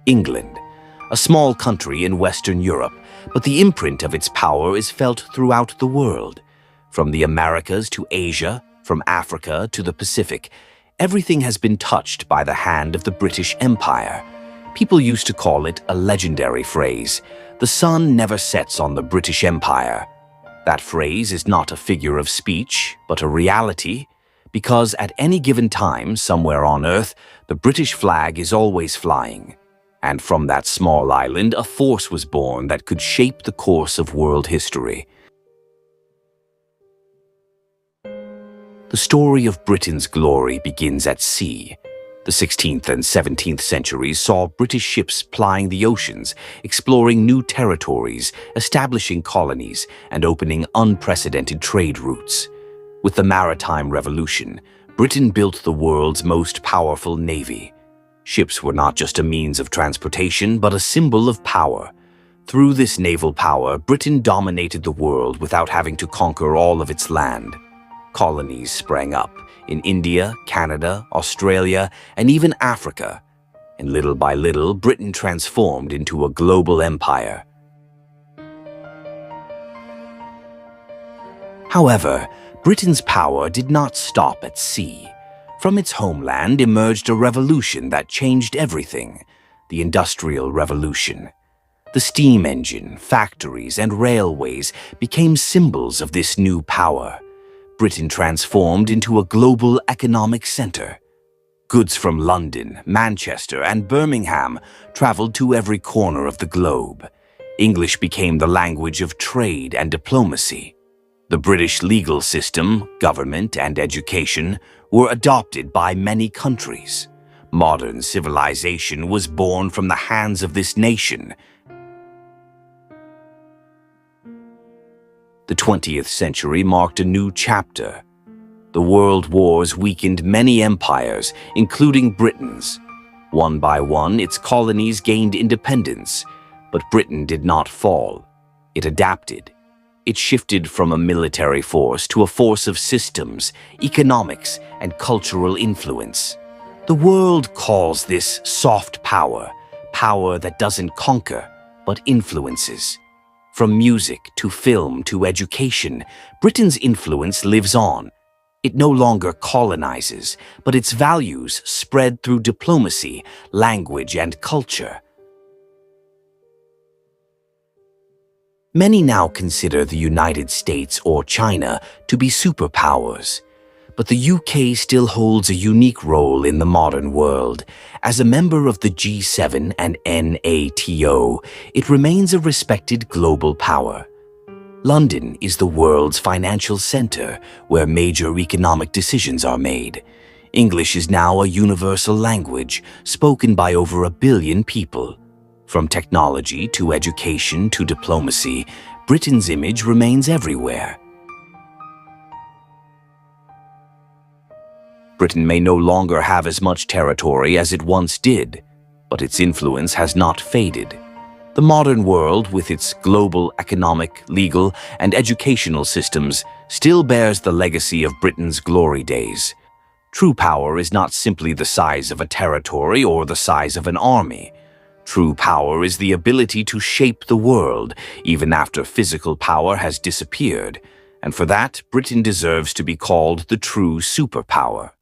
England, a small country in Western Europe, but the imprint of its power is felt throughout the world. From the Americas to Asia, from Africa to the Pacific, everything has been touched by the hand of the British Empire. People used to call it a legendary phrase, "The sun never sets on the British Empire." That phrase is not a figure of speech, but a reality, because at any given time, somewhere on Earth, the British flag is always flying. And from that small island, a force was born that could shape the course of world history. The story of Britain's glory begins at sea. The 16th and 17th centuries saw British ships plying the oceans, exploring new territories, establishing colonies, and opening unprecedented trade routes. With the Maritime Revolution, Britain built the world's most powerful navy. Ships were not just a means of transportation, but a symbol of power. Through this naval power, Britain dominated the world without having to conquer all of its land. Colonies sprang up in India, Canada, Australia, and even Africa. And little by little, Britain transformed into a global empire. However, Britain's power did not stop at sea. From its homeland emerged a revolution that changed everything: the Industrial Revolution. The steam engine, factories, and railways became symbols of this new power. Britain transformed into a global economic center. Goods from London, Manchester, and Birmingham traveled to every corner of the globe. English became the language of trade and diplomacy. The British legal system, government, and education were adopted by many countries. Modern civilization was born from the hands of this nation. The 20th century marked a new chapter. The world wars weakened many empires, including Britain's. One by one, its colonies gained independence, but Britain did not fall. It adapted. It shifted from a military force to a force of systems, economics, and cultural influence. The world calls this soft power, power that doesn't conquer, but influences. From music to film to education, Britain's influence lives on. It no longer colonizes, but its values spread through diplomacy, language, and culture. Many now consider the United States or China to be superpowers, but the UK still holds a unique role in the modern world. As a member of the G7 and NATO, it remains a respected global power. London is the world's financial center where major economic decisions are made. English is now a universal language spoken by over 1 billion people. From technology to education to diplomacy, Britain's image remains everywhere. Britain may no longer have as much territory as it once did, but its influence has not faded. The modern world, with its global economic, legal, and educational systems, still bears the legacy of Britain's glory days. True power is not simply the size of a territory or the size of an army. True power is the ability to shape the world, even after physical power has disappeared. And for that, Britain deserves to be called the true superpower.